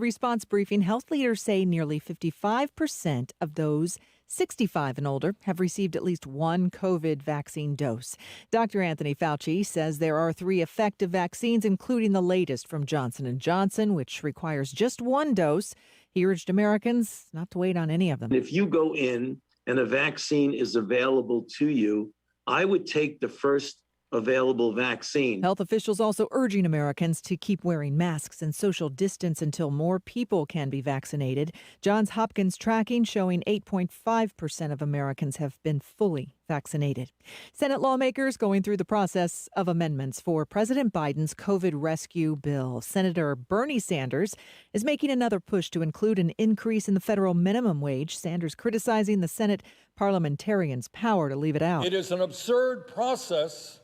response briefing, health leaders say nearly 55% of those 65 and older have received at least one COVID vaccine dose. Dr. Anthony Fauci says there are 3 effective vaccines, including the latest from Johnson & Johnson, which requires just one dose. He urged Americans not to wait on any of them. If you go in and a vaccine is available to you, I would take the first available vaccine. Health officials also urging Americans to keep wearing masks and social distance until more people can be vaccinated. Johns Hopkins tracking showing 8.5% of Americans have been fully vaccinated. Senate lawmakers going through the process of amendments for President Biden's COVID rescue bill. Senator Bernie Sanders is making another push to include an increase in the federal minimum wage. Sanders criticizing the Senate parliamentarians' power to leave it out. It is an absurd process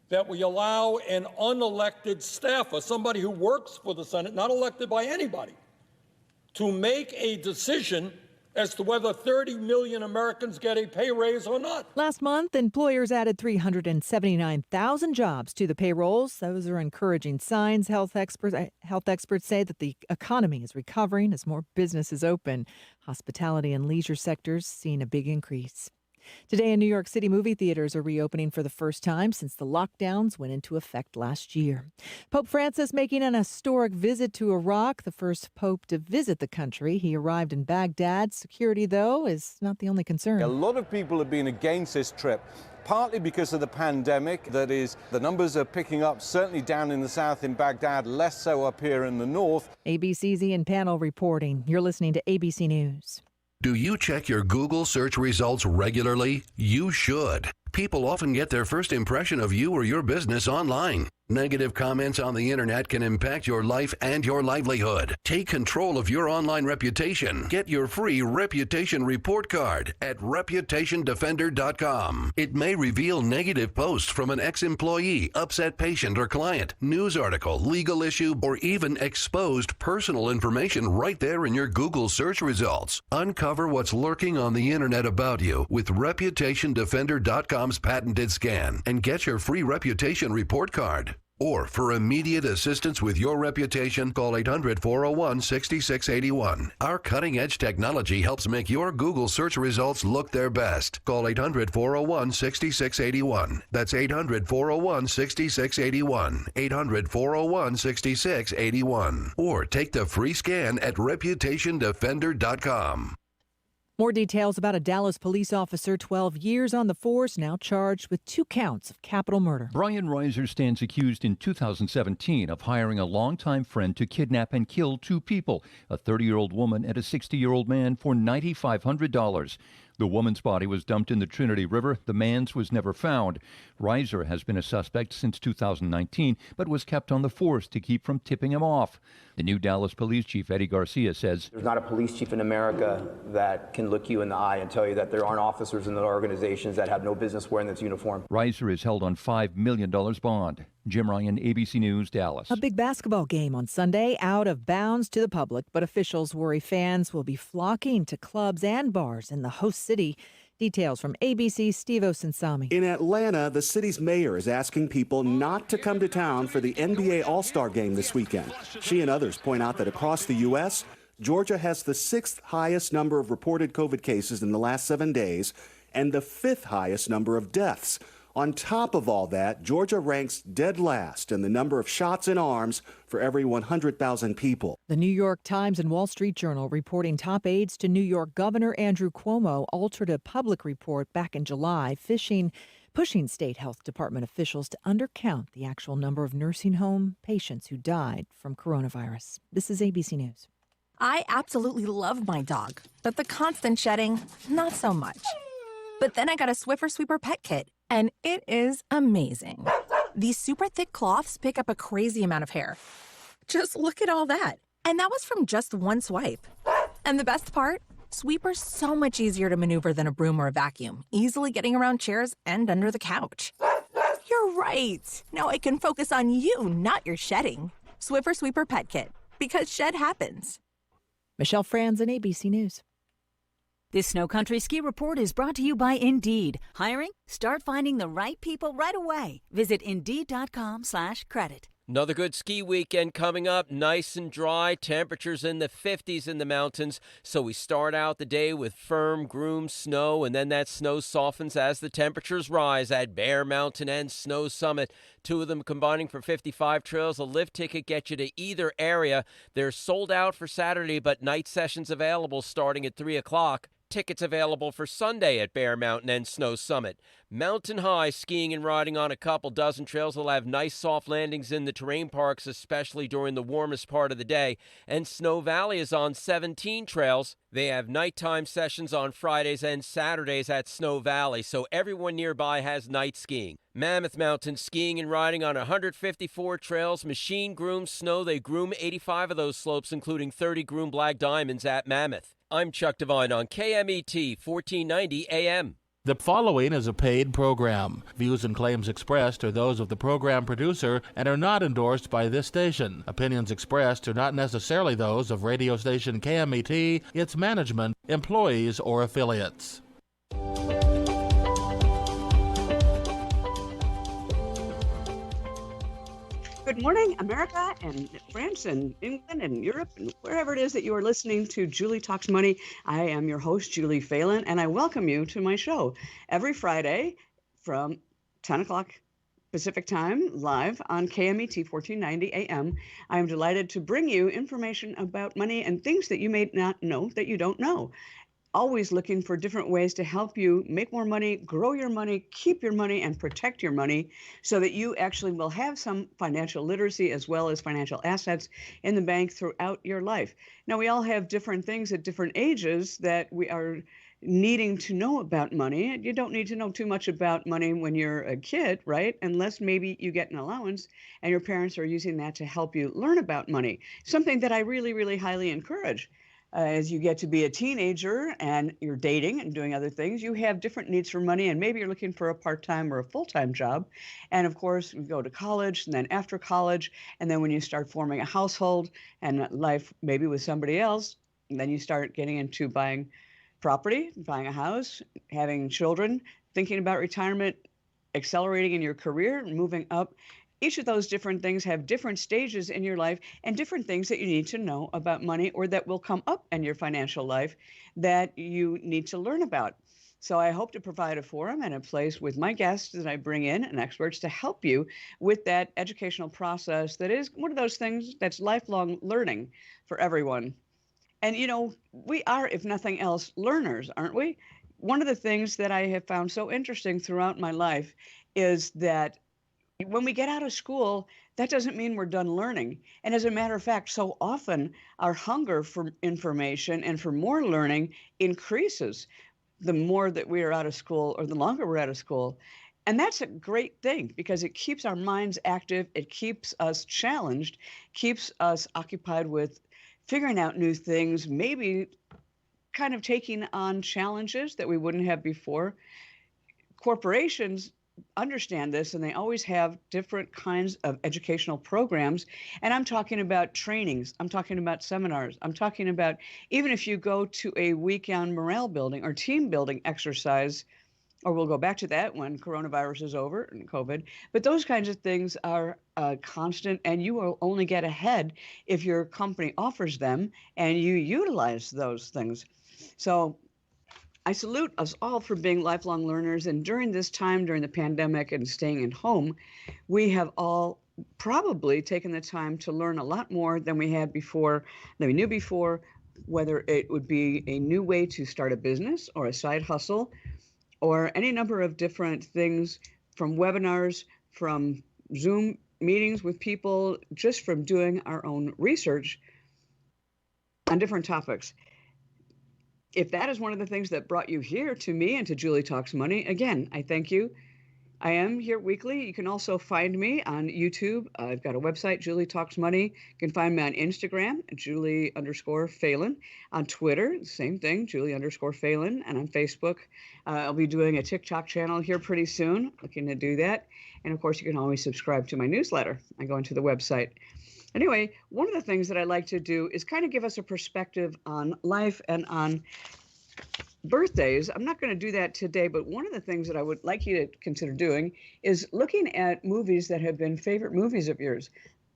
that we allow an unelected staffer, somebody who works for the Senate, not elected by anybody, to make a decision as to whether 30 million Americans get a pay raise or not. Last month, employers added 379,000 jobs to the payrolls. Those are encouraging signs. Health experts say that the economy is recovering as more businesses open. Hospitality and leisure sectors seeing a big increase. Today in New York City, movie theaters are reopening for the first time since the lockdowns went into effect last year. Pope Francis making an historic visit to Iraq, the first pope to visit the country. He arrived in Baghdad. Security, though, is not the only concern. A lot of people have been against this trip, partly because of the pandemic. That is, the numbers are picking up, certainly down in the south in Baghdad, less so up here in the north. ABC's Ian Pannell reporting. You're listening to ABC News. Do you check your Google search results regularly? You should. People often get their first impression of you or your business online. Negative comments on the internet can impact your life and your livelihood. Take control of your online reputation. Get your free reputation report card at reputationdefender.com. It may reveal negative posts from an ex-employee, upset patient or client, news article, legal issue, or even exposed personal information right there in your Google search results. Uncover what's lurking on the internet about you with reputationdefender.com's patented scan and get your free reputation report card. Or for immediate assistance with your reputation, call 800-401-6681. Our cutting-edge technology helps make your Google search results look their best. Call 800-401-6681. That's 800-401-6681. 800-401-6681. Or take the free scan at reputationdefender.com. More details about a Dallas police officer, 12 years on the force, now charged with 2 counts of capital murder. Brian Reiser stands accused in 2017 of hiring a longtime friend to kidnap and kill 2 people, a 30-year-old woman and a 60-year-old man, for $9,500. The woman's body was dumped in the Trinity River. The man's was never found. Reiser has been a suspect since 2019, but was kept on the force to keep from tipping him off. The new Dallas Police Chief, Eddie Garcia, says, "There's not a police chief in America that can look you in the eye and tell you that there aren't officers in the organizations that have no business wearing this uniform." Reiser is held on $5 million bond. Jim Ryan, ABC News, Dallas. A big basketball game on Sunday, out of bounds to the public, but officials worry fans will be flocking to clubs and bars in the host city. Details from ABC's Steve Osinsami. In Atlanta, the city's mayor is asking people not to come to town for the NBA All-Star Game this weekend. She and others point out that across the U.S., Georgia has the 6th highest number of reported COVID cases in the last 7 days and the 5th highest number of deaths. On top of all that, Georgia ranks dead last in the number of shots in arms for every 100,000 people. The New York Times and Wall Street Journal reporting top aides to New York Governor Andrew Cuomo altered a public report back in July, pushing state health department officials to undercount the actual number of nursing home patients who died from coronavirus. This is ABC News. I absolutely love my dog, but the constant shedding, not so much. But then I got a Swiffer Sweeper Pet Kit, and it is amazing. These super thick cloths pick up a crazy amount of hair. Just look at all that. And that was from just one swipe. And the best part? Sweeper's so much easier to maneuver than a broom or a vacuum, easily getting around chairs and under the couch. You're right. Now I can focus on you, not your shedding. Swiffer Sweeper Pet Kit, because shed happens. Michelle Franz and ABC News. This Snow Country Ski Report is brought to you by Indeed. Hiring? Start finding the right people right away. Visit Indeed.com/credit. Another good ski weekend coming up, nice and dry, temperatures in the 50s in the mountains. So we start out the day with firm, groomed snow, and then that snow softens as the temperatures rise at Bear Mountain and Snow Summit. Two of them combining for 55 trails. A lift ticket gets you to either area. They're sold out for Saturday, but night sessions available starting at 3 o'clock. Tickets available for Sunday at Bear Mountain and Snow Summit. Mountain High skiing and riding on a couple dozen trails. Will have nice soft landings in the terrain parks, especially during the warmest part of the day. And Snow Valley is on 17 trails. They have nighttime sessions on Fridays and Saturdays at Snow Valley, so everyone nearby has night skiing. Mammoth Mountain skiing and riding on 154 trails. Machine groomed snow. They groom 85 of those slopes, including 30 groomed black diamonds at Mammoth. I'm Chuck Devine on KMET 1490 AM. The following is a paid program. Views and claims expressed are those of the program producer and are not endorsed by this station. Opinions expressed are not necessarily those of radio station KMET, its management, employees, or affiliates. Good morning, America and France and England and Europe and wherever it is that you are listening to Julie Talks Money. I am your host, Julie Phelan, and I welcome you to my show every Friday from 10 o'clock Pacific Time, live on KMET 1490 AM. I am delighted to bring you information about money and things that you may not know that you don't know. Always looking for different ways to help you make more money, grow your money, keep your money, and protect your money so that you actually will have some financial literacy as well as financial assets in the bank throughout your life. Now, we all have different things at different ages that we are needing to know about money. You don't need to know too much about money when you're a kid, right? Unless maybe you get an allowance and your parents are using that to help you learn about money. Something that I really, really highly encourage. As you get to be a teenager and you're dating and doing other things, you have different needs for money, and maybe you're looking for a part-time or a full-time job. And of course, you go to college, and then after college, and then when you start forming a household and life maybe with somebody else, and then you start getting into buying property, buying a house, having children, thinking about retirement, accelerating in your career, moving up. Each of those different things have different stages in your life and different things that you need to know about money or that will come up in your financial life that you need to learn about. So I hope to provide a forum and a place with my guests that I bring in and experts to help you with that educational process that is one of those things that's lifelong learning for everyone. And, you know, we are, if nothing else, learners, aren't we? One of the things that I have found so interesting throughout my life is that when we get out of school, that doesn't mean we're done learning. And as a matter of fact, so often our hunger for information and for more learning increases the more that we are out of school or the longer we're out of school. And that's a great thing because it keeps our minds active, it keeps us challenged, keeps us occupied with figuring out new things, maybe kind of taking on challenges that we wouldn't have before. Corporations understand this, and they always have different kinds of educational programs. And I'm talking about trainings. I'm talking about seminars. I'm talking about even if you go to a weekend morale building or team building exercise, or we'll go back to that when coronavirus is over and COVID. But those kinds of things are constant, and you will only get ahead if your company offers them and you utilize those things. So I salute us all for being lifelong learners. And during this time, during the pandemic and staying at home, we have all probably taken the time to learn a lot more than we had before, than we knew before, whether it would be a new way to start a business or a side hustle or any number of different things, from webinars, from Zoom meetings with people, just from doing our own research on different topics. If that is one of the things that brought you here to me and to Julie Talks Money, again, I thank you. I am here weekly. You can also find me on YouTube. I've got a website, Julie Talks Money. You can find me on Instagram, Julie_Phelan. On Twitter, same thing, Julie_Phelan. And on Facebook, I'll be doing a TikTok channel here pretty soon, looking to do that. And of course, you can always subscribe to my newsletter. I go into the website. Anyway, one of the things that I like to do is kind of give us a perspective on life and on birthdays. I'm not going to do that today, but one of the things that I would like you to consider doing is looking at movies that have been favorite movies of yours.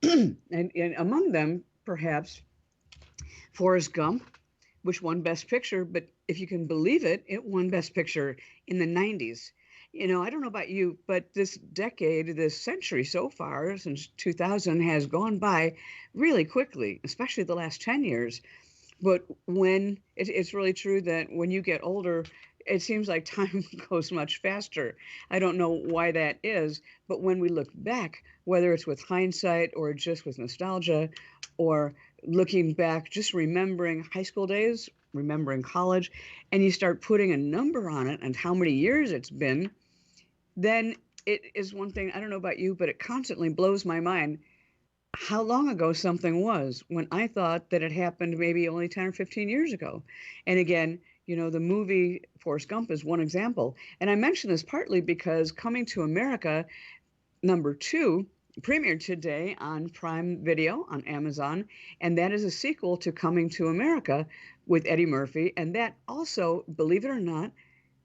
and among them, perhaps, Forrest Gump, which won Best Picture, but if you can believe it, it won Best Picture in the 90s. You know, I don't know about you, but this decade, this century so far, since 2000, has gone by really quickly, especially the last 10 years. But when it's really true that when you get older, it seems like time goes much faster. I don't know why that is, but when we look back, whether it's with hindsight or just with nostalgia or looking back, just remembering high school days, remembering college, and you start putting a number on it and how many years it's been, then it is one thing, I don't know about you, but it constantly blows my mind how long ago something was when I thought that it happened maybe only 10 or 15 years ago. And again, you know, the movie Forrest Gump is one example. And I mention this partly because Coming to America, #2, premiered today on Prime Video on Amazon. And that is a sequel to Coming to America with Eddie Murphy. And that also, believe it or not,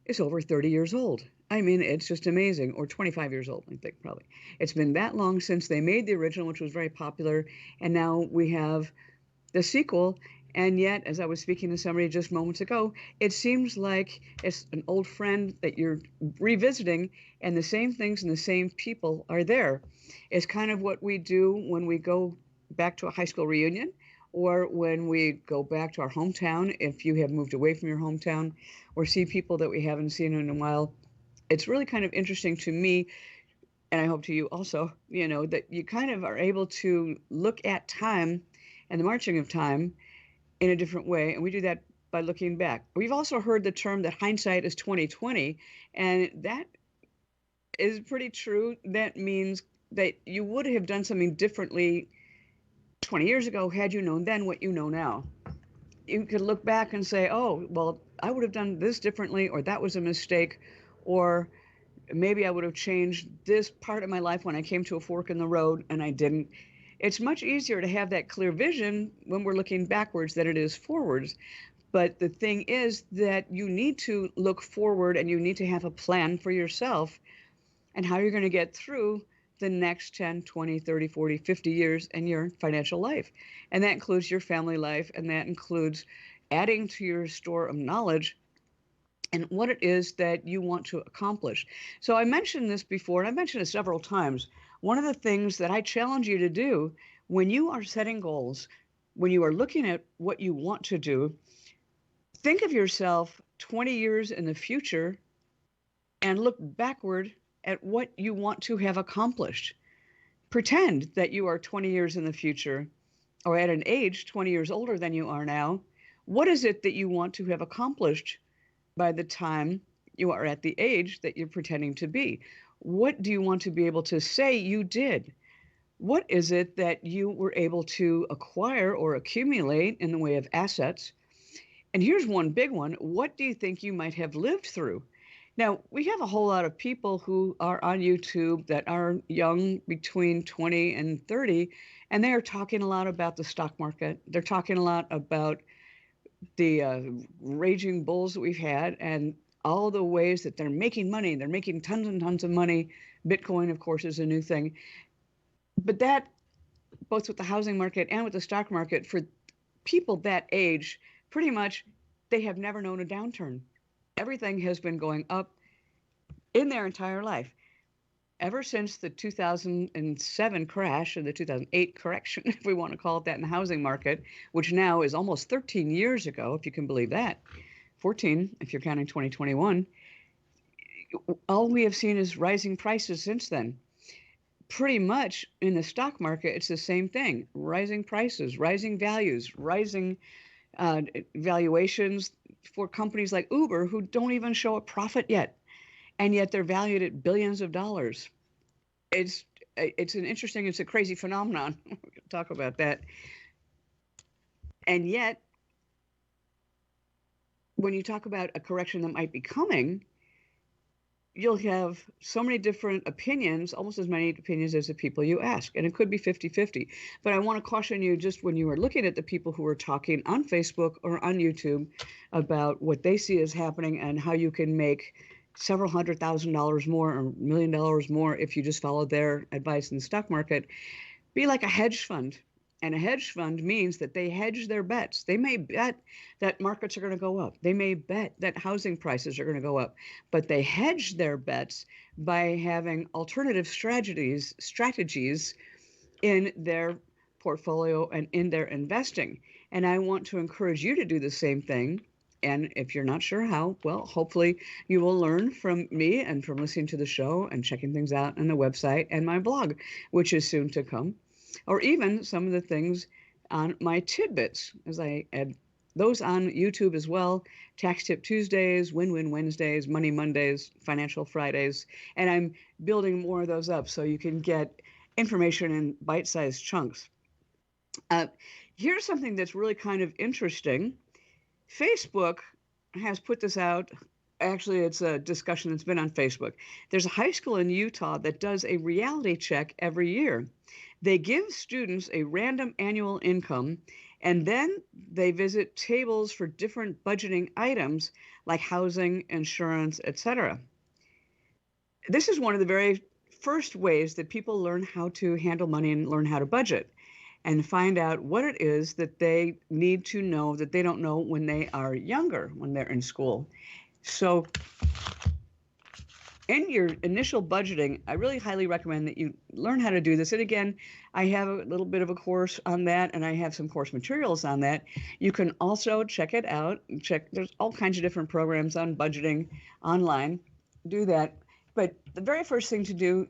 is over 30 years old. I mean, it's just amazing. Or 25 years old, I think, probably. It's been that long since they made the original, which was very popular. And now we have the sequel. And yet, as I was speaking to somebody just moments ago, it seems like it's an old friend that you're revisiting, and the same things and the same people are there. It's kind of what we do when we go back to a high school reunion, or when we go back to our hometown, if you have moved away from your hometown, or see people that we haven't seen in a while. It's really kind of interesting to me, and I hope to you also, you know, that you kind of are able to look at time and the marching of time in a different way. And we do that by looking back. We've also heard the term that hindsight is 20/20, and that is pretty true. That means that you would have done something differently 20 years ago had you known then what you know now. You could look back and say, oh, well, I would have done this differently, or that was a mistake, or maybe I would have changed this part of my life when I came to a fork in the road and I didn't. It's much easier to have that clear vision when we're looking backwards than it is forwards. But the thing is that you need to look forward, and you need to have a plan for yourself and how you're going to get through the next 10, 20, 30, 40, 50 years in your financial life. And that includes your family life, and that includes adding to your store of knowledge and what it is that you want to accomplish. So I mentioned this before, and I've mentioned it several times. One of the things that I challenge you to do when you are setting goals, when you are looking at what you want to do, think of yourself 20 years in the future and look backward at what you want to have accomplished. Pretend that you are 20 years in the future, or at an age 20 years older than you are now. What is it that you want to have accomplished by the time you are at the age that you're pretending to be? What do you want to be able to say you did? What is it that you were able to acquire or accumulate in the way of assets? And here's one big one. What do you think you might have lived through? Now, we have a whole lot of people who are on YouTube that are young, between 20 and 30, and they are talking a lot about the stock market. They're talking a lot about the raging bulls that we've had and all the ways that they're making money. They're making tons and tons of money. Bitcoin, of course, is a new thing. But that, both with the housing market and with the stock market, for people that age, pretty much they have never known a downturn. Everything has been going up in their entire life. Ever since the 2007 crash, or the 2008 correction, if we want to call it that, in the housing market, which now is almost 13 years ago, if you can believe that, 14 if you're counting 2021, all we have seen is rising prices since then. Pretty much in the stock market, it's the same thing. Rising prices, rising values, rising valuations for companies like Uber, who don't even show a profit yet, and yet they're valued at billions of dollars. It's a crazy phenomenon. We can talk about that. And yet, when you talk about a correction that might be coming, you'll have so many different opinions, almost as many opinions as the people you ask. And it could be 50-50. But I want to caution you, just when you are looking at the people who are talking on Facebook or on YouTube about what they see as happening and how you can make several $100,000 more or $1 million more if you just follow their advice in the stock market, be like a hedge fund. And a hedge fund means that they hedge their bets. They may bet that markets are going to go up. They may bet that housing prices are going to go up, but they hedge their bets by having alternative strategies in their portfolio and in their investing. And I want to encourage you to do the same thing. And if you're not sure how, well, hopefully you will learn from me and from listening to the show and checking things out on the website and my blog, which is soon to come, or even some of the things on my tidbits, as I add those on YouTube as well. Tax Tip Tuesdays, Win-Win Wednesdays, Money Mondays, Financial Fridays, and I'm building more of those up so you can get information in bite-sized chunks. Here's something that's really kind of interesting. Facebook has put this out. Actually, it's a discussion that's been on Facebook. There's a high school in Utah that does a reality check every year. They give students a random annual income, and then they visit tables for different budgeting items like housing, insurance, etc. This is one of the very first ways that people learn how to handle money and learn how to budget, and find out what it is that they need to know that they don't know when they are younger, when they're in school. So in your initial budgeting, I really highly recommend that you learn how to do this. And again, I have a little bit of a course on that, and I have some course materials on that. You can also check it out. There's all kinds of different programs on budgeting online. Do that. But the very first thing to do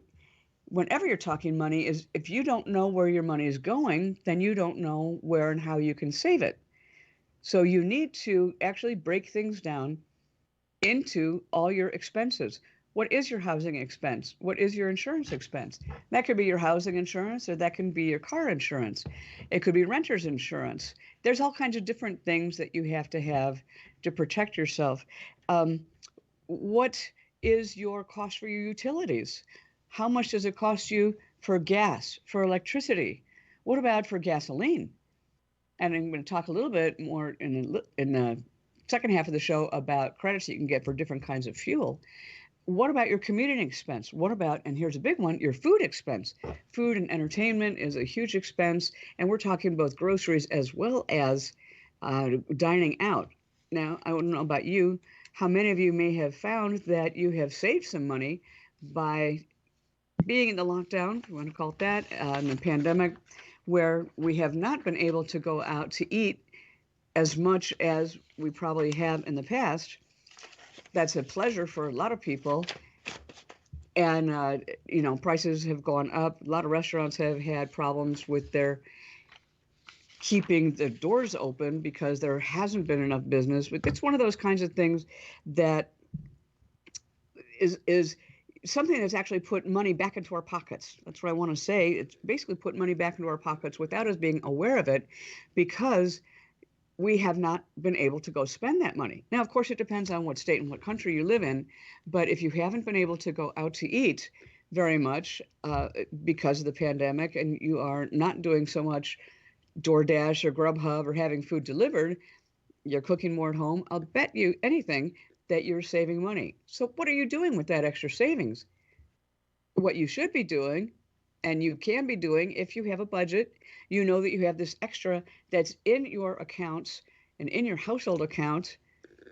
whenever you're talking money is, if you don't know where your money is going, then you don't know where and how you can save it. So you need to actually break things down into all your expenses. What is your housing expense? What is your insurance expense? That could be your housing insurance, or that can be your car insurance. It could be renter's insurance. There's all kinds of different things that you have to protect yourself. What is your cost for your utilities? How much does it cost you for gas, for electricity? What about for gasoline? And I'm going to talk a little bit more in the second half of the show about credits that you can get for different kinds of fuel. What about your commuting expense? What about, and here's a big one, your food expense? Food and entertainment is a huge expense, and we're talking both groceries as well as dining out. Now, I don't know about you, how many of you may have found that you have saved some money by being in the lockdown, if you want to call it that, in the pandemic, where we have not been able to go out to eat as much as we probably have in the past. That's a pleasure for a lot of people. And, prices have gone up. A lot of restaurants have had problems with their keeping the doors open because there hasn't been enough business. But it's one of those kinds of things that is something that's actually put money back into our pockets. That's what I want to say. It's basically put money back into our pockets without us being aware of it, because we have not been able to go spend that money. Now, of course, it depends on what state and what country you live in, but if you haven't been able to go out to eat very much because of the pandemic, and you are not doing so much DoorDash or Grubhub or having food delivered, you're cooking more at home, I'll bet you anything that you're saving money. So what are you doing with that extra savings? What you should be doing, and you can be doing if you have a budget, you know that you have this extra that's in your accounts and in your household account,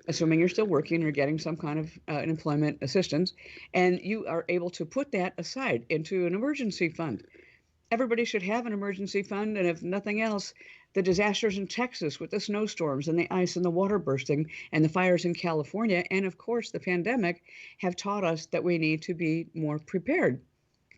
assuming you're still working or getting some kind of employment assistance, and you are able to put that aside into an emergency fund. Everybody should have an emergency fund, and if nothing else, the disasters in Texas with the snowstorms and the ice and the water bursting and the fires in California, and of course the pandemic, have taught us that we need to be more prepared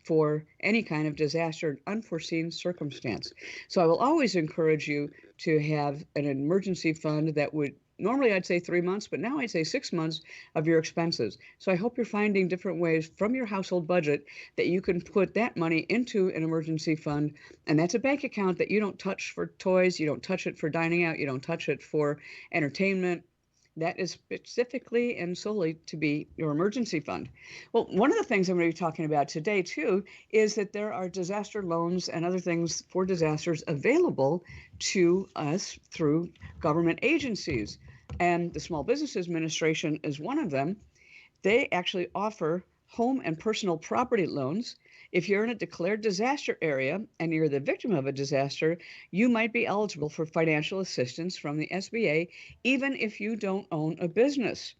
for any kind of disaster, unforeseen circumstance. So I will always encourage you to have an emergency fund that would, normally I'd say 3 months, but now I'd say 6 months of your expenses. So I hope you're finding different ways from your household budget that you can put that money into an emergency fund. And that's a bank account that you don't touch for toys, you don't touch it for dining out, you don't touch it for entertainment. That is specifically and solely to be your emergency fund. Well, one of the things I'm going to be talking about today, too, is that there are disaster loans and other things for disasters available to us through government agencies. And the Small Business Administration is one of them. They actually offer home and personal property loans. If you're in a declared disaster area and you're the victim of a disaster, you might be eligible for financial assistance from the SBA, even if you don't own a business.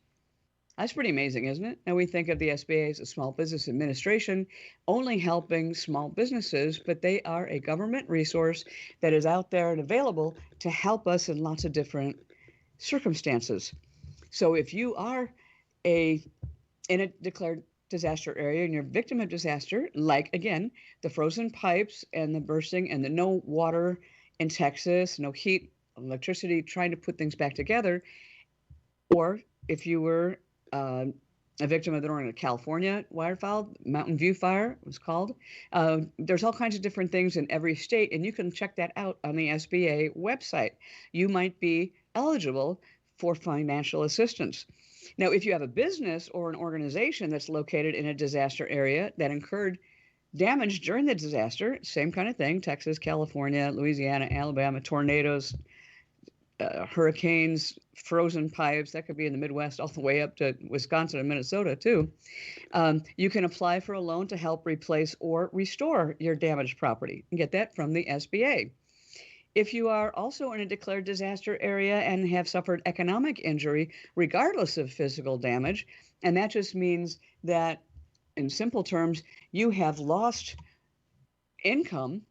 That's pretty amazing, isn't it? And we think of the SBA as a small business administration, only helping small businesses, but they are a government resource that is out there and available to help us in lots of different circumstances. So if you are in a declared disaster area and you're a victim of disaster, like again, the frozen pipes and the bursting and the no water in Texas, no heat, electricity, trying to put things back together, or if you were a victim of the Northern California wildfire, Mountain View Fire it was called. There's all kinds of different things in every state, and you can check that out on the SBA website. You might be eligible for financial assistance. Now, if you have a business or an organization that's located in a disaster area that incurred damage during the disaster, same kind of thing, Texas, California, Louisiana, Alabama, tornadoes, hurricanes, frozen pipes, that could be in the Midwest all the way up to Wisconsin and Minnesota too. You can apply for a loan to help replace or restore your damaged property and get that from the SBA. If you are also in a declared disaster area and have suffered economic injury, regardless of physical damage, and that just means that, in simple terms, you have lost income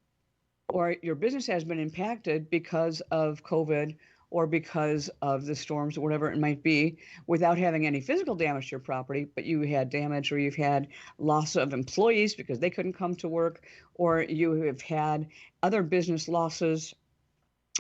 or your business has been impacted because of COVID or because of the storms or whatever it might be, without having any physical damage to your property, but you had damage or you've had loss of employees because they couldn't come to work, or you have had other business losses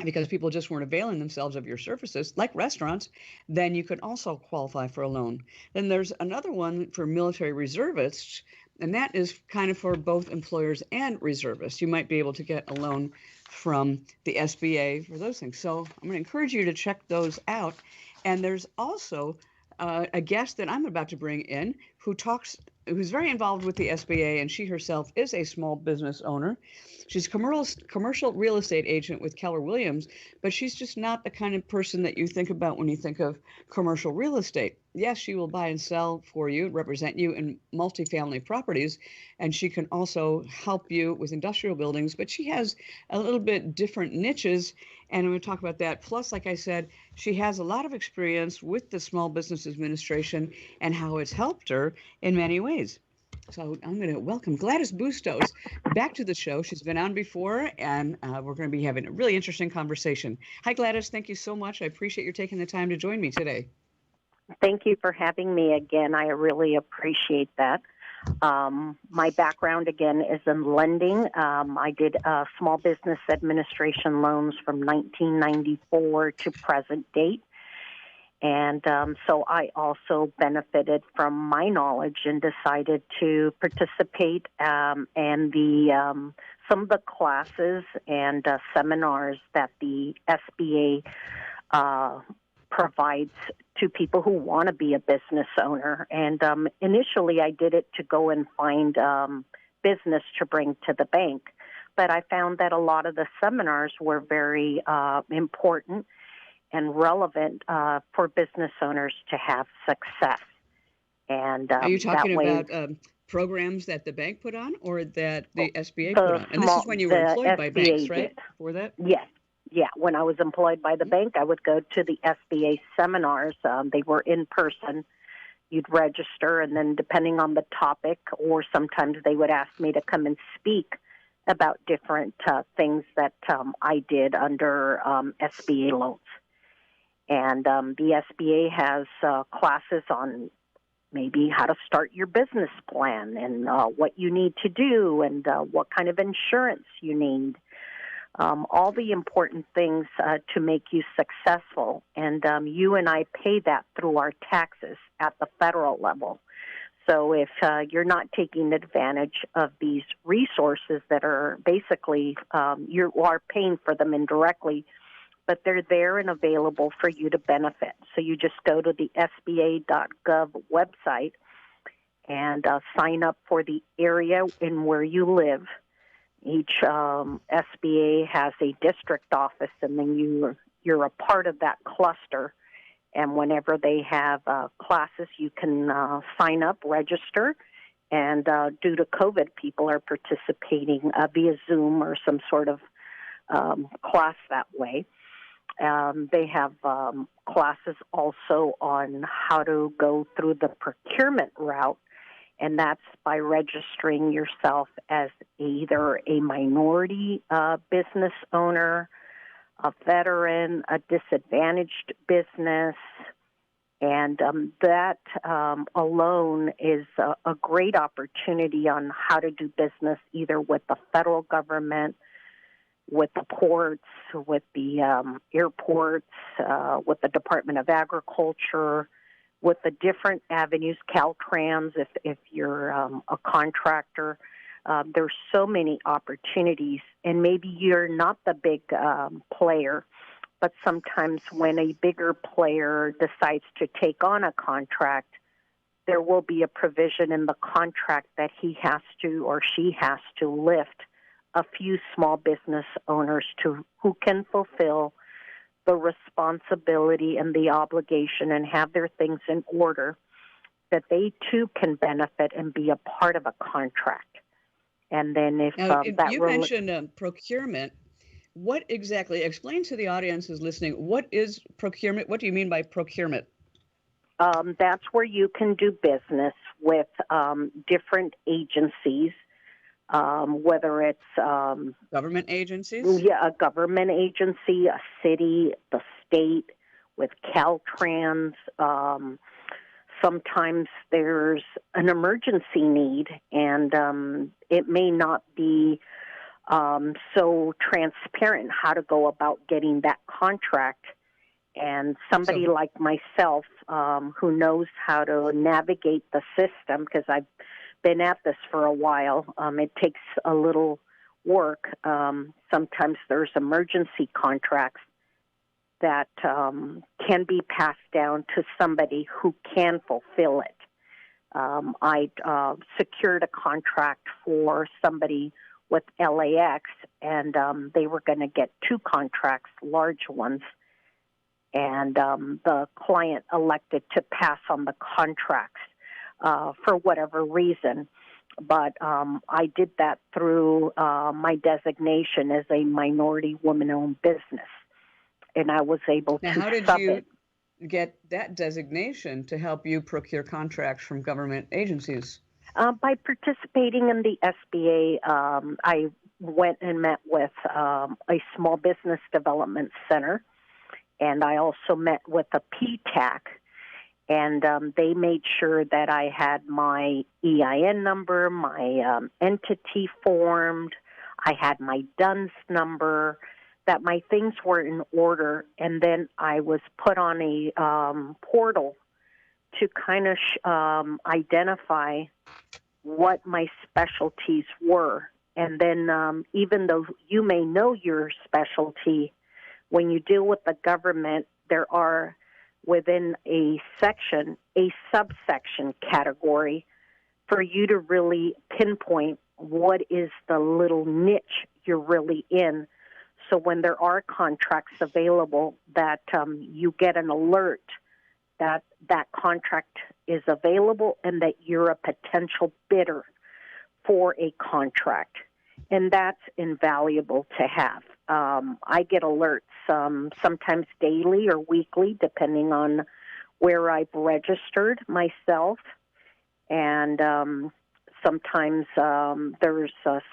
because people just weren't availing themselves of your services, like restaurants, then you could also qualify for a loan. Then there's another one for military reservists, and that is kind of for both employers and reservists. You might be able to get a loan from the SBA for those things. So I'm going to encourage you to check those out. And there's also a guest that I'm about to bring in who's very involved with the SBA, and she herself is a small business owner. She's a commercial real estate agent with Keller Williams, but she's just not the kind of person that you think about when you think of commercial real estate. Yes, she will buy and sell for you, represent you in multifamily properties, and she can also help you with industrial buildings, but she has a little bit different niches, and I'm going to talk about that. Plus, like I said, she has a lot of experience with the Small Business Administration and how it's helped her in many ways. So I'm going to welcome Gladys Bustos back to the show. She's been on before, and we're going to be having a really interesting conversation. Hi, Gladys. Thank you so much. I appreciate you taking the time to join me today. Thank you for having me again. I really appreciate that. My background, again, is in lending. I did small business administration loans from 1994 to present date. And so I also benefited from my knowledge and decided to participate in some of the classes and seminars that the SBA provides to people who want to be a business owner. And initially I did it to go and find business to bring to the bank. But I found that a lot of the seminars were very important and relevant for business owners to have success. And are you talking about programs that the bank put on or that the SBA put on? And this is when you were employed by banks, right? For that? Yes. Yeah, when I was employed by the bank, I would go to the SBA seminars. They were in person. You'd register, and then depending on the topic, or sometimes they would ask me to come and speak about different things that I did under SBA loans. And the SBA has classes on maybe how to start your business plan and what you need to do and what kind of insurance you need. All the important things to make you successful. And you and I pay that through our taxes at the federal level. So if you're not taking advantage of these resources that are basically, you are paying for them indirectly, but they're there and available for you to benefit. So you just go to the SBA.gov website and sign up for the area in where you live. Each SBA has a district office, and then you're a part of that cluster. And whenever they have classes, you can sign up, register, And due to COVID, people are participating via Zoom or some sort of class that way. They have classes also on how to go through the procurement route, and that's by registering yourself as either a minority business owner, a veteran, a disadvantaged business. And that alone is a great opportunity on how to do business either with the federal government, with the ports, with the airports, with the Department of Agriculture, with the different avenues, Caltrans, if you're a contractor. There's so many opportunities, and maybe you're not the big player, but sometimes when a bigger player decides to take on a contract, there will be a provision in the contract that he has to or she has to lift a few small business owners who can fulfill the responsibility and the obligation and have their things in order, that they too can benefit and be a part of a contract. And then if now, you mentioned procurement. What exactly, explain to the audience who's listening, what is procurement? What do you mean by procurement? That's where you can do business with different agencies, whether it's government agencies? Yeah, a government agency, a city, the state, with Caltrans. Sometimes there's an emergency need, and it may not be so transparent how to go about getting that contract. And somebody like myself who knows how to navigate the system, because I've been at this for a while, it takes a little work. Sometimes there's emergency contracts that can be passed down to somebody who can fulfill it. I secured a contract for somebody with LAX, and they were going to get 2 contracts, large ones, and the client elected to pass on the contracts for whatever reason. But I did that through my designation as a minority woman-owned business, and I was able now, to how did you get that designation to help you procure contracts from government agencies? By participating in the SBA, I went and met with a small business development center, and I also met with a PTAC, and they made sure that I had my EIN number, my entity formed, I had my DUNS number, that my things were in order, and then I was put on a portal to kind of identify what my specialties were. And then even though you may know your specialty, when you deal with the government, there are within a section, a subsection category for you to really pinpoint what is the little niche you're really in. So when there are contracts available, that you get an alert that that contract is available and that you're a potential bidder for a contract. And that's invaluable to have. I get alerts sometimes daily or weekly, depending on where I've registered myself. And sometimes there's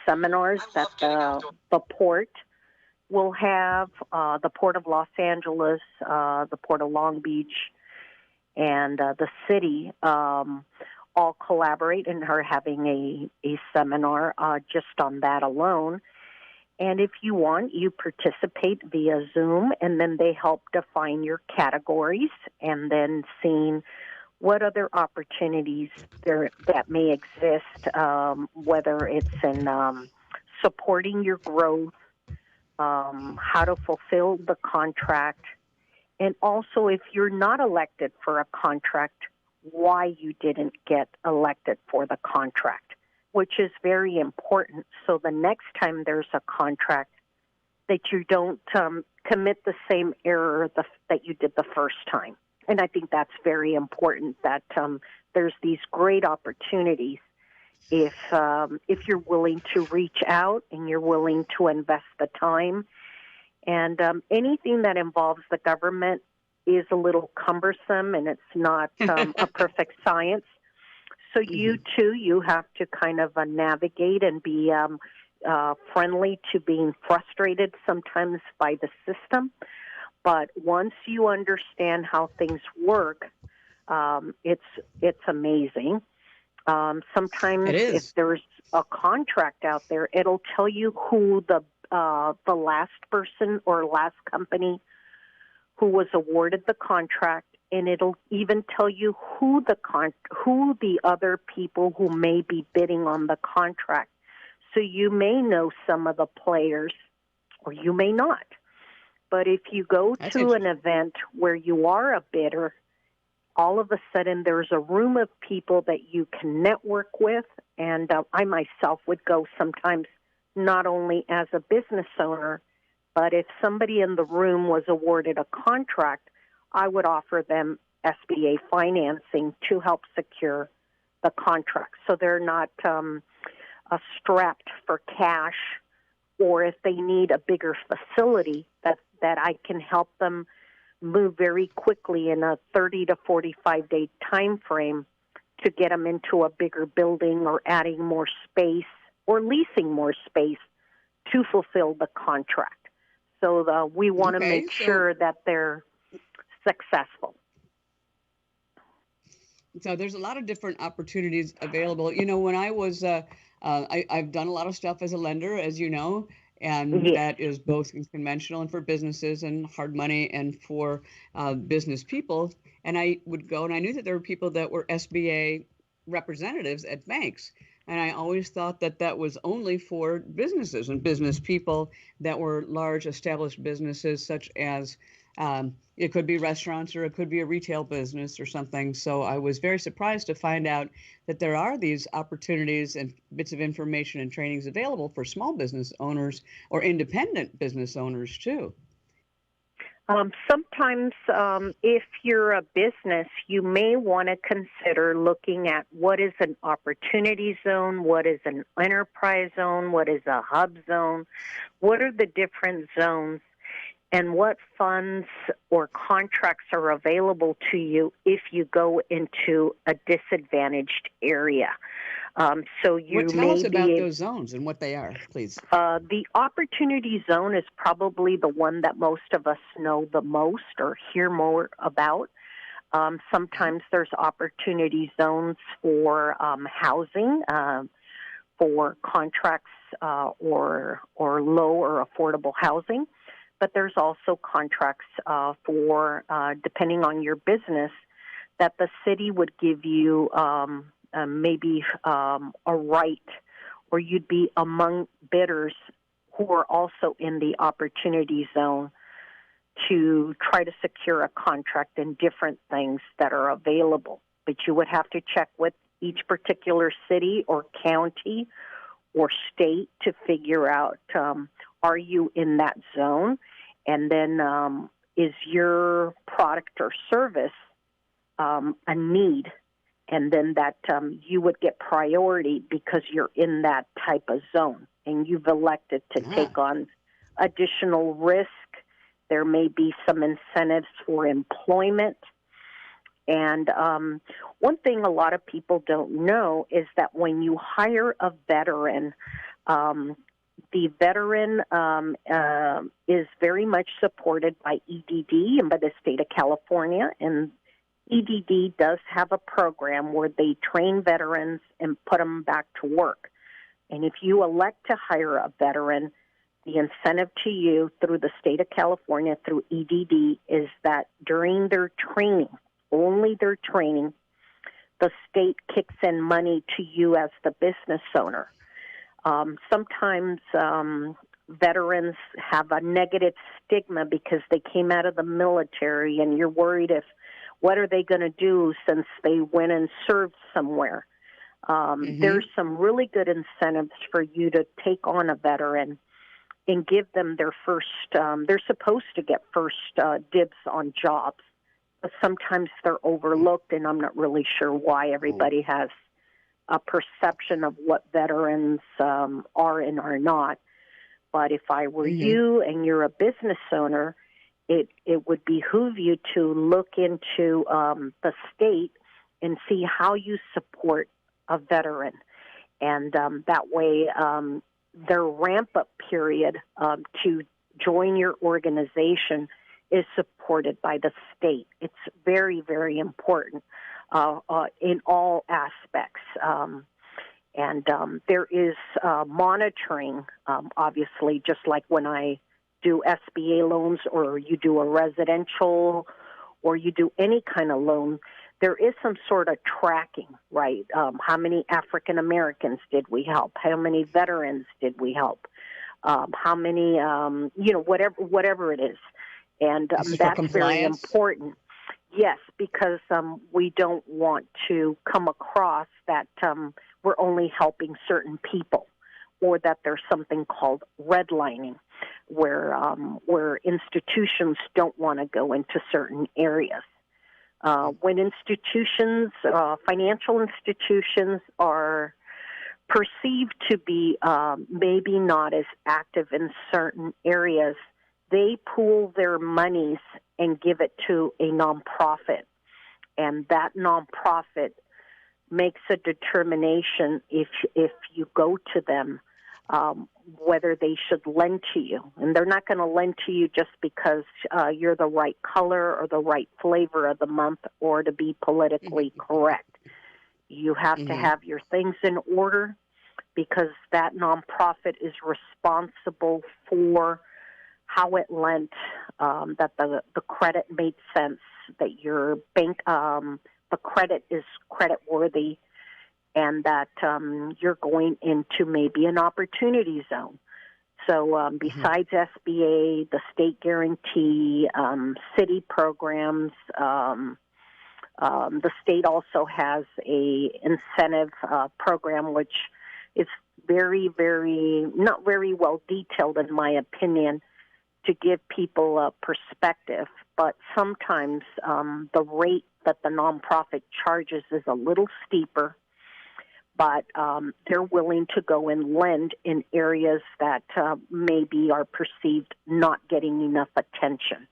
seminars that the port will have, the Port of Los Angeles, the Port of Long Beach, and the city all collaborate and are having a seminar just on that alone. And if you want, you participate via Zoom, and then they help define your categories and then seeing what other opportunities there that may exist, whether it's in supporting your growth, how to fulfill the contract, and also if you're not elected for a contract, why you didn't get elected for the contract, which is very important. So the next time there's a contract, that you don't commit the same error that you did the first time. And I think that's very important, that there's these great opportunities. if you're willing to reach out and you're willing to invest the time. And anything that involves the government is a little cumbersome, and it's not a perfect science. So you too, you have to kind of navigate and be friendly to being frustrated sometimes by the system. But once you understand how things work, it's amazing. Sometimes if there's a contract out there, it'll tell you who the last person or last company who was awarded the contract, and it'll even tell you who the other people who may be bidding on the contract. So you may know some of the players, or you may not. But if you go to an event where you are a bidder, all of a sudden there's a room of people that you can network with. And I myself would go sometimes not only as a business owner, but if somebody in the room was awarded a contract, I would offer them SBA financing to help secure the contract. So they're not strapped for cash, or if they need a bigger facility, that I can help them move very quickly in a 30 to 45-day time frame to get them into a bigger building or adding more space or leasing more space to fulfill the contract. So we want to make sure that they're successful. So there's a lot of different opportunities available. You know, when I was, I've done a lot of stuff as a lender, as you know, and that is both conventional and for businesses and hard money and for business people. And I would go, and I knew that there were people that were SBA representatives at banks. And I always thought that that was only for businesses and business people that were large established businesses, such as it could be restaurants or it could be a retail business or something. So I was very surprised to find out that there are these opportunities and bits of information and trainings available for small business owners or independent business owners too. Sometimes if you're a business, you may want to consider looking at what is an opportunity zone, what is an enterprise zone, what is a hub zone, what are the different zones, and what funds or contracts are available to you if you go into a disadvantaged area. So you tell us about those zones and what they are, please. The opportunity zone is probably the one that most of us know the most or hear more about. Sometimes there's opportunity zones for housing, for contracts or low or affordable housing. But there's also contracts for, depending on your business, that the city would give you maybe a right, or you'd be among bidders who are also in the opportunity zone to try to secure a contract in different things that are available. But you would have to check with each particular city or county or state to figure out, are you in that zone? And then is your product or service a need? And then that you would get priority because you're in that type of zone and you've elected to take on additional risk. There may be some incentives for employment. And one thing a lot of people don't know is that when you hire a veteran, the veteran is very much supported by EDD and by the state of California. And EDD does have a program where they train veterans and put them back to work. And if you elect to hire a veteran, the incentive to you through the state of California, through EDD, is that during their training, only their training, the state kicks in money to you as the business owner. Sometimes veterans have a negative stigma because they came out of the military, and you're worried what are they going to do since they went and served somewhere. There's some really good incentives for you to take on a veteran and give them their first, they're supposed to get first dibs on jobs, but sometimes they're overlooked, and I'm not really sure why everybody has a perception of what veterans are and are not. But if I were you and you're a business owner, it would behoove you to look into the state and see how you support a veteran. And that way, their ramp-up period to join your organization is supported by the state. It's very, very important in all aspects. And there is monitoring, obviously, just like when I do SBA loans or you do a residential or you do any kind of loan, there is some sort of tracking, right? How many African Americans did we help? How many veterans did we help? How many, whatever it is. And that's very important. Yes, because we don't want to come across that we're only helping certain people, or that there's something called redlining, where institutions don't want to go into certain areas. When institutions, financial institutions, are perceived to be maybe not as active in certain areas, they pool their monies and give it to a nonprofit. And that nonprofit makes a determination if you go to them, whether they should lend to you. And they're not going to lend to you just because you're the right color or the right flavor of the month or to be politically correct. You have to have your things in order, because that nonprofit is responsible for how it lent, that the credit made sense, that your bank, the credit is credit worthy, and that you're going into maybe an opportunity zone. So besides SBA, the state guarantee, city programs, the state also has a incentive program, which is very, very, not very well detailed in my opinion, to give people a perspective. But sometimes the rate that the nonprofit charges is a little steeper, but they're willing to go and lend in areas that maybe are perceived not getting enough attention.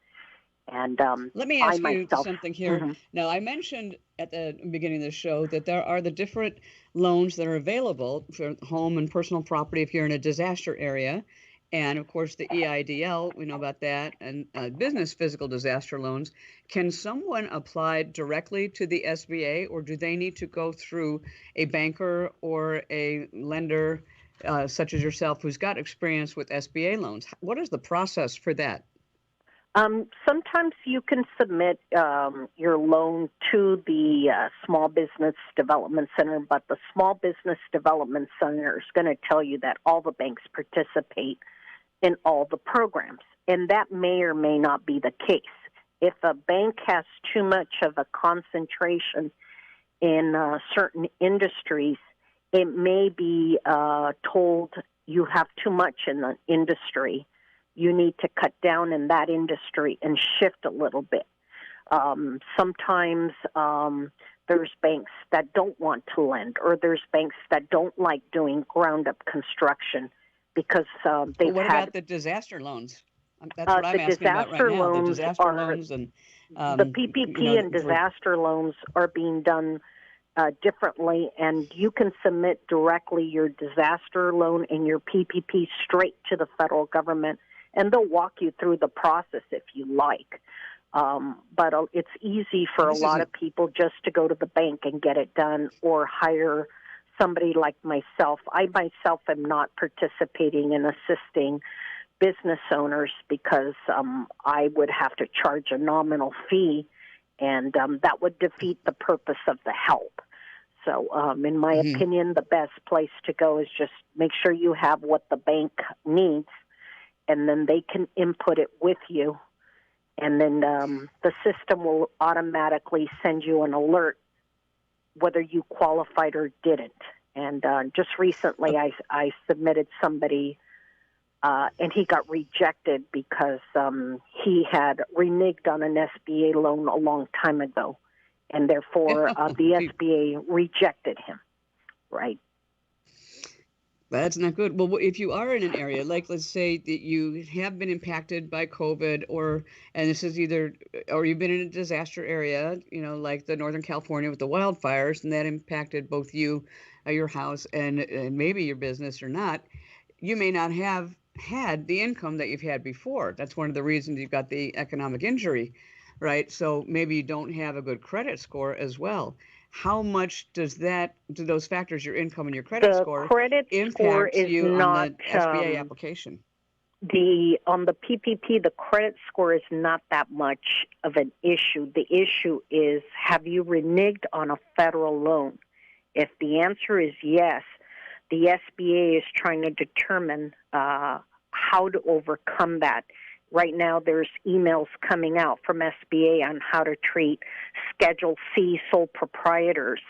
And let me ask you something here. Now, I mentioned at the beginning of the show that there are the different loans that are available for home and personal property if you're in a disaster area. And, of course, the EIDL, we know about that, and business physical disaster loans. Can someone apply directly to the SBA, or do they need to go through a banker or a lender such as yourself who's got experience with SBA loans? What is the process for that? Sometimes you can submit your loan to the Small Business Development Center, but the Small Business Development Center is going to tell you that all the banks participate in all the programs, and that may or may not be the case. If a bank has too much of a concentration in certain industries, it may be told you have too much in the industry. You need to cut down in that industry and shift a little bit. Sometimes there's banks that don't want to lend, or there's banks that don't like doing ground-up construction because they've what had... about the disaster loans? That's what I'm asking about right now. The disaster loans and the PPP and disaster loans are being done differently, and you can submit directly your disaster loan and your PPP straight to the federal government, and they'll walk you through the process if you like. But it's easy for a lot of people just to go to the bank and get it done, or hire somebody like myself. I myself am not participating in assisting business owners because I would have to charge a nominal fee, and that would defeat the purpose of the help. So in my opinion, the best place to go is just make sure you have what the bank needs, and then they can input it with you, and then the system will automatically send you an alert whether you qualified or didn't. And just recently I submitted somebody, and he got rejected because he had reneged on an SBA loan a long time ago, and therefore the SBA rejected him. right? That's not good. Well, if you are in an area, like let's say that you have been impacted by COVID, and this is or you've been in a disaster area, like the Northern California with the wildfires, and that impacted both you, your house, and maybe your business or not, you may not have had the income that you've had before. That's one of the reasons you've got the economic injury, right? So maybe you don't have a good credit score as well. How much do those factors, your income and your credit score, impact you on the SBA application? On the PPP, the credit score is not that much of an issue. The issue is, have you reneged on a federal loan? If the answer is yes, the SBA is trying to determine how to overcome that. Right now, there's emails coming out from SBA on how to treat Schedule C sole proprietors,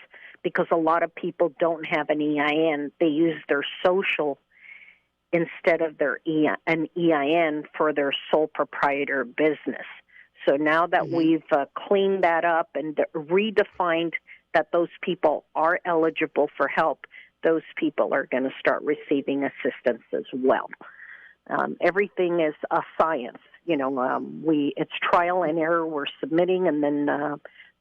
because a lot of people don't have an EIN. They use their social instead of an EIN for their sole proprietor business. So now that we've cleaned that up and redefined that those people are eligible for help, those people are going to start receiving assistance as well. Everything is a science. It's trial and error. We're submitting, and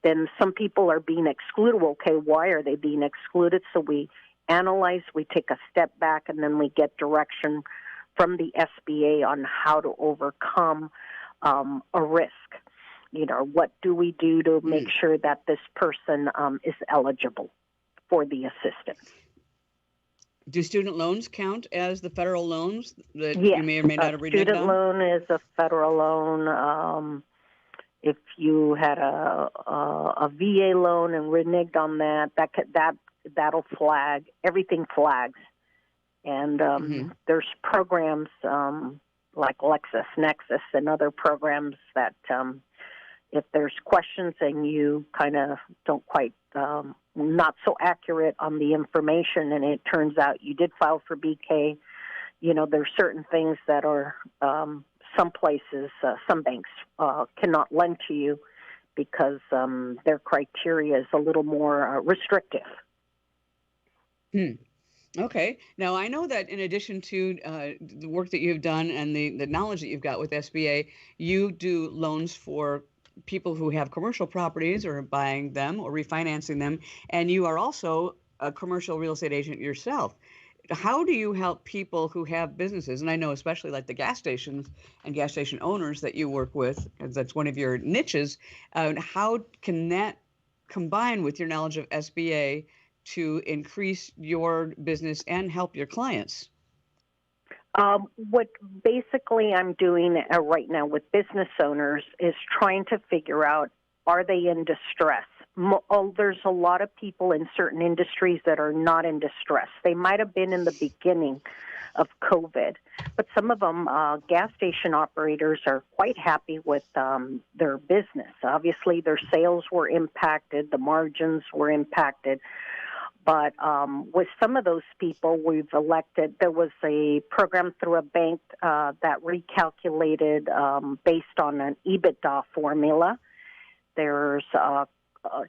then some people are being excluded. Okay, why are they being excluded? So we analyze, we take a step back, and then we get direction from the SBA on how to overcome a risk. What do we do to make sure that this person is eligible for the assistance? Do student loans count as the federal loans that yes, you may or may not have reneged on? Student loan is a federal loan. If you had a VA loan and reneged on that'll flag. Everything flags. And there's programs like LexisNexis and other programs that if there's questions and you kind of don't quite not so accurate on the information, and it turns out you did file for BK, there's certain things that are some places, some banks cannot lend to you because their criteria is a little more restrictive. Okay. Now, I know that in addition to the work that you've done and the knowledge that you've got with SBA, you do loans for people who have commercial properties or buying them or refinancing them, and you are also a commercial real estate agent yourself. How do you help people who have businesses? And I know especially like the gas stations and gas station owners that you work with, as that's one of your niches. How can that combine with your knowledge of SBA to increase your business and help your clients? What basically I'm doing right now with business owners is trying to figure out, are they in distress? There's a lot of people in certain industries that are not in distress. They might have been in the beginning of COVID, but some of them, gas station operators, are quite happy with their business. Obviously, their sales were impacted, the margins were impacted. But with some of those people, we've elected, there was a program through a bank that recalculated based on an EBITDA formula. There's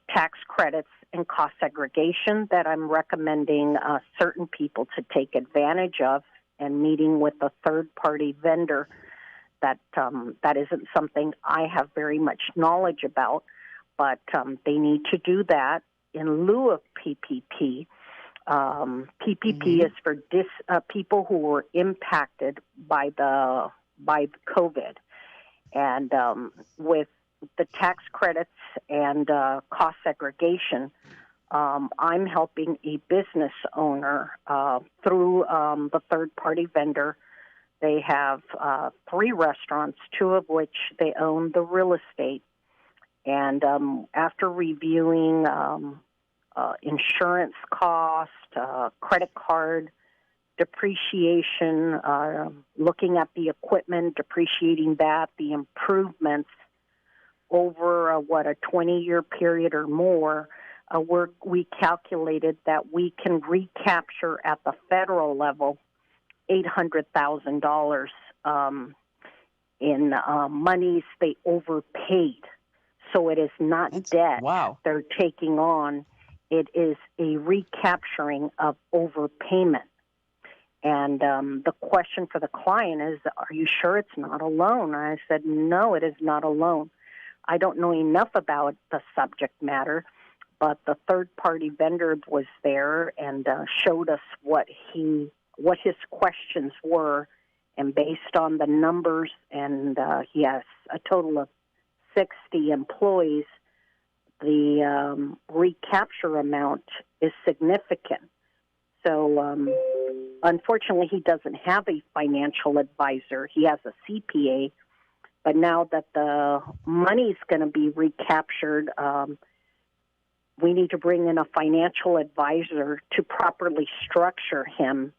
tax credits and cost segregation that I'm recommending certain people to take advantage of, and meeting with a third-party vendor that isn't something I have very much knowledge about, but they need to do that in lieu of PPP. PPP is for people who were impacted by the COVID, and with the tax credits and cost segregation, I'm helping a business owner through the third-party vendor. They have 3 restaurants, 2 of which they own the real estate. And after reviewing insurance cost, credit card depreciation, looking at the equipment, depreciating that, the improvements over a 20-year period or more, we calculated that we can recapture at the federal level $800,000 in monies they overpaid. So it is not debt they're taking on. it is a recapturing of overpayment. And the question for the client is, are you sure it's not a loan? And I said, no, it is not a loan. I don't know enough about the subject matter, but the third-party vendor was there and showed us what his questions were. And based on the numbers, and he has a total of 60 employees, the recapture amount is significant. So unfortunately, he doesn't have a financial advisor. He has a CPA. But now that the money's going to be recaptured, we need to bring in a financial advisor to properly structure him,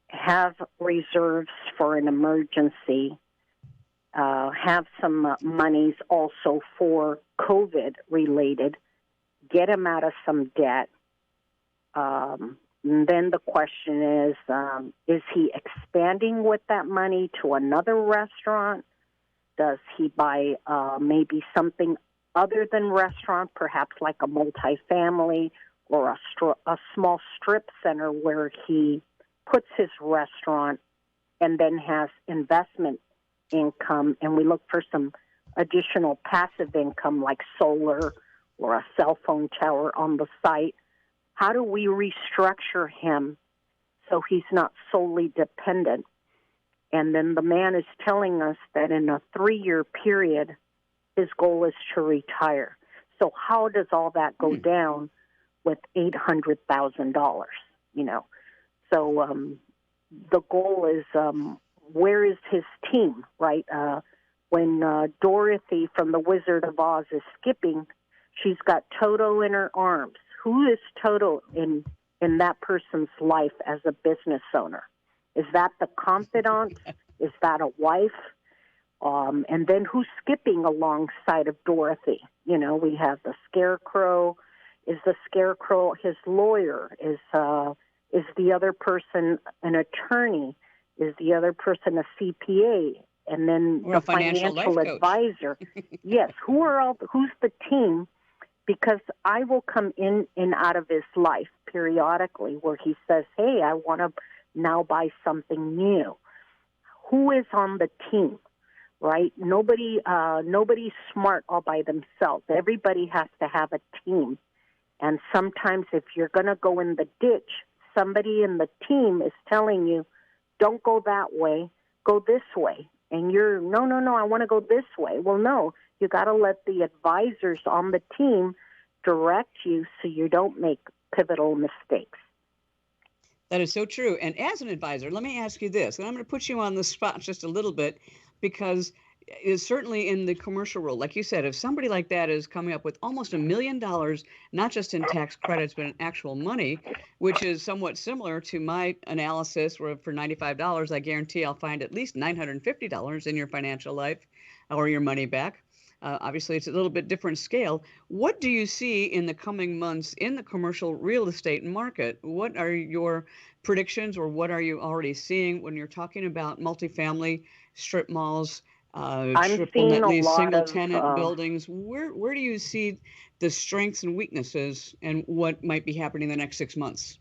have reserves for an emergency, have some monies also for COVID related, get him out of some debt. And then the question is he expanding with that money to another restaurant? Does he buy maybe something other than restaurant, perhaps like a multifamily or a small strip center where he puts his restaurant and then has investment income, and we look for some additional passive income like solar or a cell phone tower on the site? How do we restructure him so he's not solely dependent? And then the man is telling us that in a 3-year period, his goal is to retire. So how does all that go down with $800,000? You know, so the goal is where is his team, right? When Dorothy from The Wizard of Oz is skipping, she's got Toto in her arms. Who is Toto in that person's life as a business owner? Is that the confidant? Is that a wife? And then who's skipping alongside of Dorothy? You know, we have the Scarecrow. Is the Scarecrow his lawyer? Is the other person an attorney? Is the other person a CPA? And then or the a financial advisor. Yes, who's the team? Because I will come in and out of his life periodically where he says, hey, I want to now buy something new. Who is on the team, right? Nobody's smart all by themselves. Everybody has to have a team. And sometimes if you're going to go in the ditch, somebody in the team is telling you, don't go that way, go this way. And you're, no, I want to go this way. Well, no, you got to let the advisors on the team direct you so you don't make pivotal mistakes. That is so true. And as an advisor, let me ask you this, and I'm going to put you on the spot just a little bit, because it's certainly in the commercial world, like you said, if somebody like that is coming up with almost $1 million, not just in tax credits, but in actual money, which is somewhat similar to my analysis where for $95, I guarantee I'll find at least $950 in your financial life or your money back. Obviously, it's a little bit different scale. What do you see in the coming months in the commercial real estate market? What are your predictions, or what are you already seeing when you're talking about multifamily, strip malls, triple net lease, single tenant buildings? Where do you see the strengths and weaknesses, and what might be happening in the next 6 months?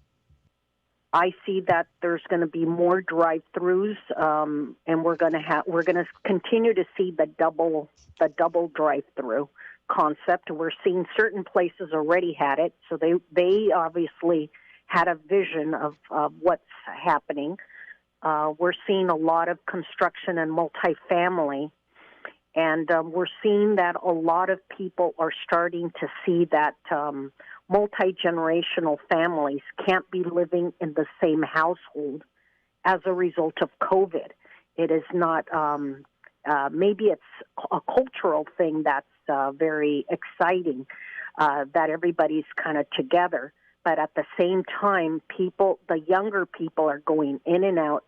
I see that there's going to be more drive-throughs, and we're going to continue to see the double drive-through concept. We're seeing certain places already had it, so they obviously had a vision of what's happening. We're seeing a lot of construction and multifamily, and we're seeing that a lot of people are starting to see that multi-generational families can't be living in the same household as a result of COVID. It is not, maybe it's a cultural thing that's very exciting, that everybody's kind of together. But at the same time, the younger people are going in and out.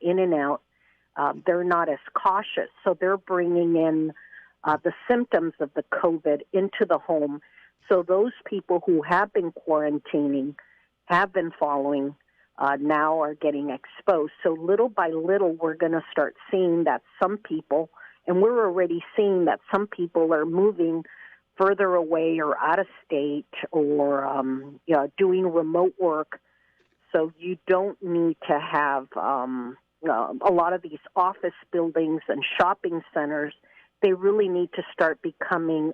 They're not as cautious. So they're bringing in the symptoms of the COVID into the home. So those people who have been quarantining, have been following, now are getting exposed. So little by little, we're going to start seeing that some people, and we're already seeing that some people are moving further away or out of state or doing remote work. So you don't need to have a lot of these office buildings and shopping centers. They really need to start becoming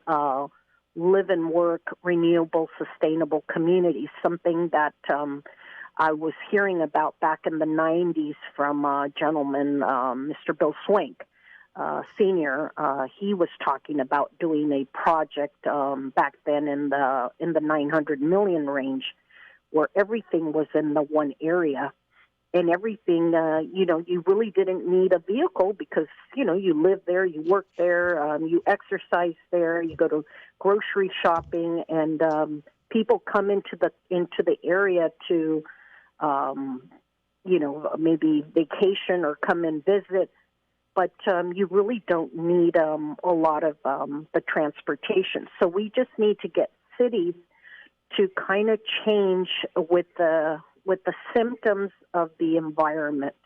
live and work, renewable, sustainable communities, something that I was hearing about back in the 90s from a gentleman, Mr. Bill Swink, Senior. He was talking about doing a project back then in the 900 million range, where everything was in the one area, and everything, you really didn't need a vehicle because, you live there, you work there, you exercise there, you go to grocery shopping, and people come into the area to, maybe vacation or come and visit. But you really don't need a lot of the transportation. So we just need to get cities to kind of change with the symptoms of the environment,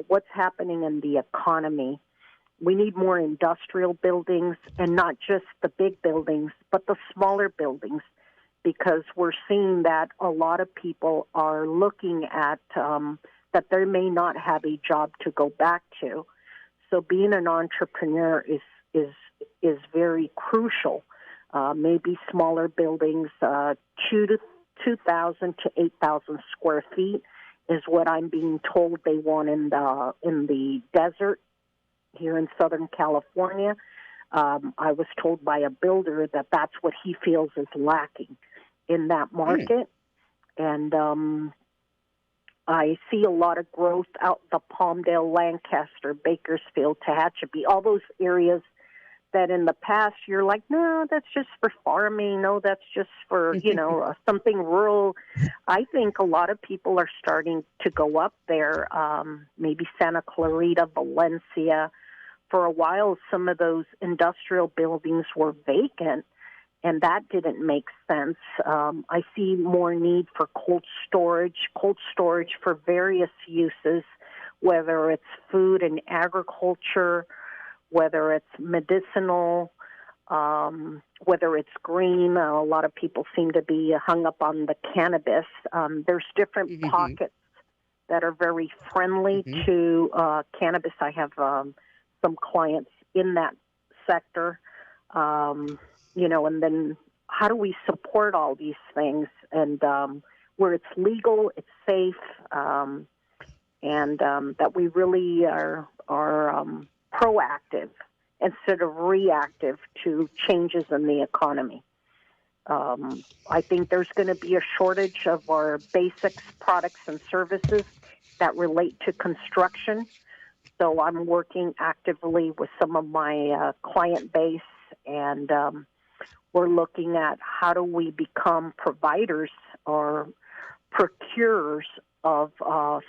what's happening in the economy. We need more industrial buildings, and not just the big buildings, but the smaller buildings, because we're seeing that a lot of people are looking at that they may not have a job to go back to. So being an entrepreneur is very crucial. Maybe smaller buildings, 2,000 to 8,000 square feet is what I'm being told they want in the desert here in Southern California. I was told by a builder that that's what he feels is lacking in that market. And I see a lot of growth out the Palmdale, Lancaster, Bakersfield, Tehachapi, all those areas that in the past you're like, no, that's just for farming. No, that's just for, something rural. I think a lot of people are starting to go up there, maybe Santa Clarita, Valencia. For a while, some of those industrial buildings were vacant, and that didn't make sense. I see more need for cold storage for various uses, whether it's food and agriculture, whether it's medicinal, whether it's green. A lot of people seem to be hung up on the cannabis. There's different pockets that are very friendly to cannabis. I have some clients in that sector, and then how do we support all these things and where it's legal, it's safe, and that we really are proactive instead of reactive to changes in the economy. I think there's going to be a shortage of our basics, products, and services that relate to construction. So I'm working actively with some of my client base, and we're looking at how do we become providers or procurers of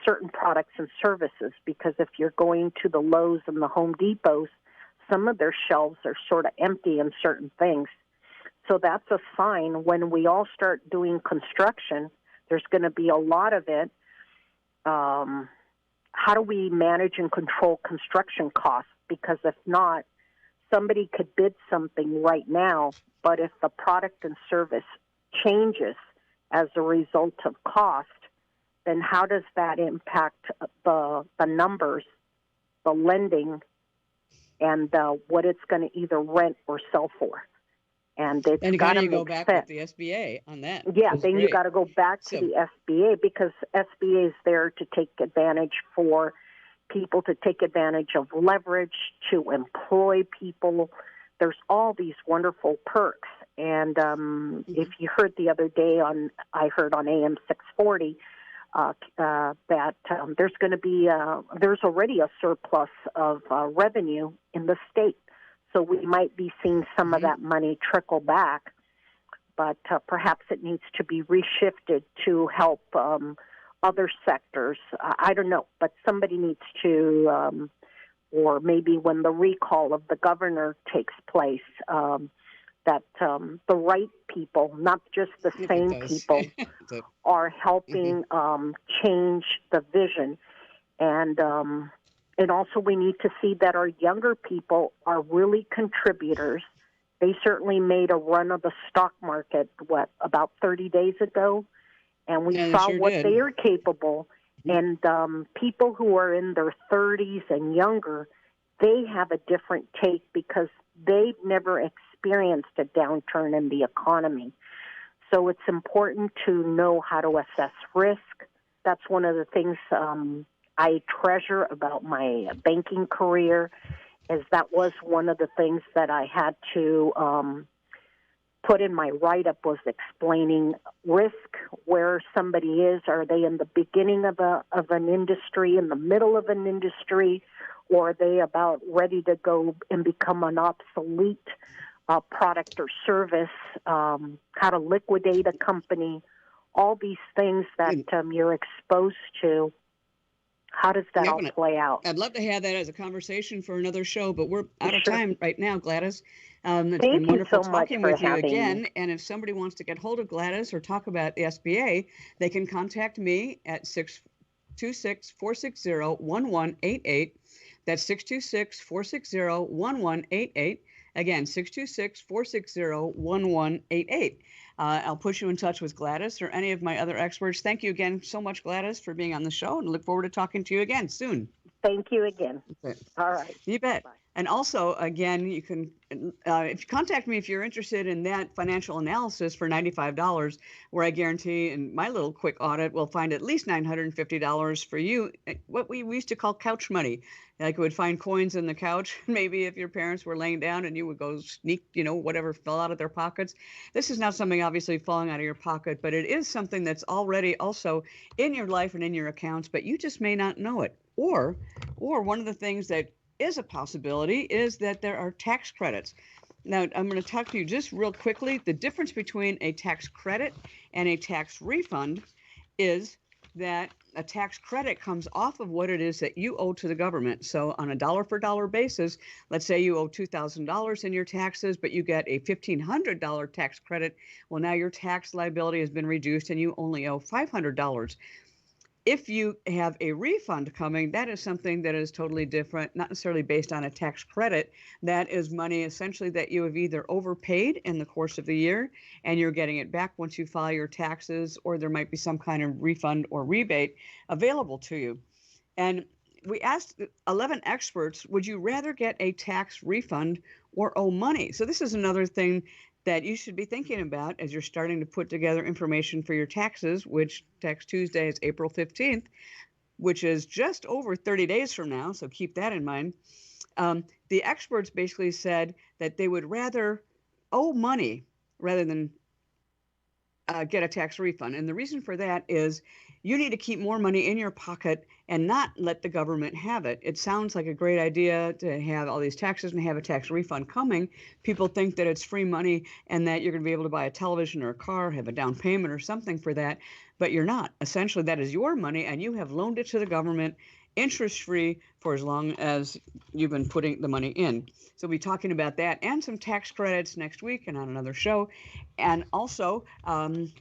certain products and services, because if you're going to the Lowe's and the Home Depots, some of their shelves are sort of empty in certain things. So that's a sign when we all start doing construction, there's going to be a lot of it. How do we manage and control construction costs? Because if not, somebody could bid something right now, but if the product and service changes as a result of cost, then how does that impact the numbers, the lending, and what it's going to either rent or sell for? And it's got to go back with the SBA on that. Yeah, then you got to go back to the SBA, because SBA is there to take advantage for people, to take advantage of leverage, to employ people. There's all these wonderful perks. And if you heard the other day I heard on AM 640 that there's going to be there's already a surplus of revenue in the state. So we might be seeing some of that money trickle back, but perhaps it needs to be reshifted to help other sectors. I don't know, but somebody needs to, or maybe when the recall of the governor takes place, that the right people, not just the same people, are helping change the vision. And also we need to see that our younger people are really contributors They certainly made a run of the stock market, about 30 days ago, and we saw sure what did. they are capable. And people who are in their 30s and younger, they have a different take because they've never experienced a downturn in the economy. So it's important to know how to assess risk. That's one of the things I treasure about my banking career, is that was one of the things that I had to put in my write-up, was explaining risk, where somebody is. Are they in the beginning of an industry, in the middle of an industry, or are they about ready to go and become an obsolete product or service, how to liquidate a company, all these things that you're exposed to. How does that all play out? I'd love to have that as a conversation for another show, but we're out of time right now, Gladys. It's Thank been you wonderful so much talking for with you having again. me. And if somebody wants to get hold of Gladys or talk about the SBA, they can contact me at 626-460-1188. That's 626-460-1188. Again, 626-460-1188. I'll put you in touch with Gladys or any of my other experts. Thank you again so much, Gladys, for being on the show, and look forward to talking to you again soon. Thank you again. All right. You bet. Bye. And also, again, you can if you contact me if you're interested in that financial analysis for $95, where I guarantee in my little quick audit we'll find at least $950 for you, what we used to call couch money. Like, we would find coins in the couch, maybe if your parents were laying down and you would go sneak, whatever fell out of their pockets. This is not something obviously falling out of your pocket, but it is something that's already also in your life and in your accounts, but you just may not know it. Or one of the things that is a possibility is that there are tax credits. Now, I'm going to talk to you just real quickly. The difference between a tax credit and a tax refund is that a tax credit comes off of what it is that you owe to the government. So on a dollar-for-dollar basis, let's say you owe $2,000 in your taxes, but you get a $1,500 tax credit. Well, now your tax liability has been reduced and you only owe $500. If you have a refund coming, that is something that is totally different, not necessarily based on a tax credit. That is money essentially that you have either overpaid in the course of the year and you're getting it back once you file your taxes, or there might be some kind of refund or rebate available to you. And we asked 11 experts, would you rather get a tax refund or owe money? So this is another thing that you should be thinking about as you're starting to put together information for your taxes, which Tax Tuesday is April 15th, which is just over 30 days from now, so keep that in mind. The experts basically said that they would rather owe money rather than get a tax refund. And the reason for that is you need to keep more money in your pocket and not let the government have it. It sounds like a great idea to have all these taxes and have a tax refund coming. People think that it's free money and that you're going to be able to buy a television or a car, have a down payment or something for that, but you're not. Essentially, that is your money and you have loaned it to the government interest-free for as long as you've been putting the money in. So we'll be talking about that and some tax credits next week and on another show. And also, I'm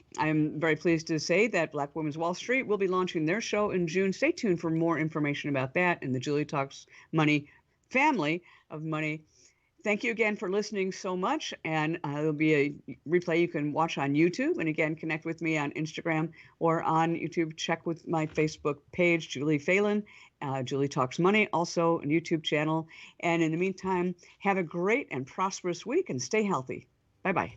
very pleased to say that Black Women's Wall Street will be launching their show in June. Stay tuned for more information about that in the Julie Talks Money family of money. Thank you again for listening so much. And there'll be a replay you can watch on YouTube. And again, connect with me on Instagram or on YouTube. Check with my Facebook page, Julie Phelan, Julie Talks Money, also a YouTube channel. And in the meantime, have a great and prosperous week and stay healthy. Bye-bye.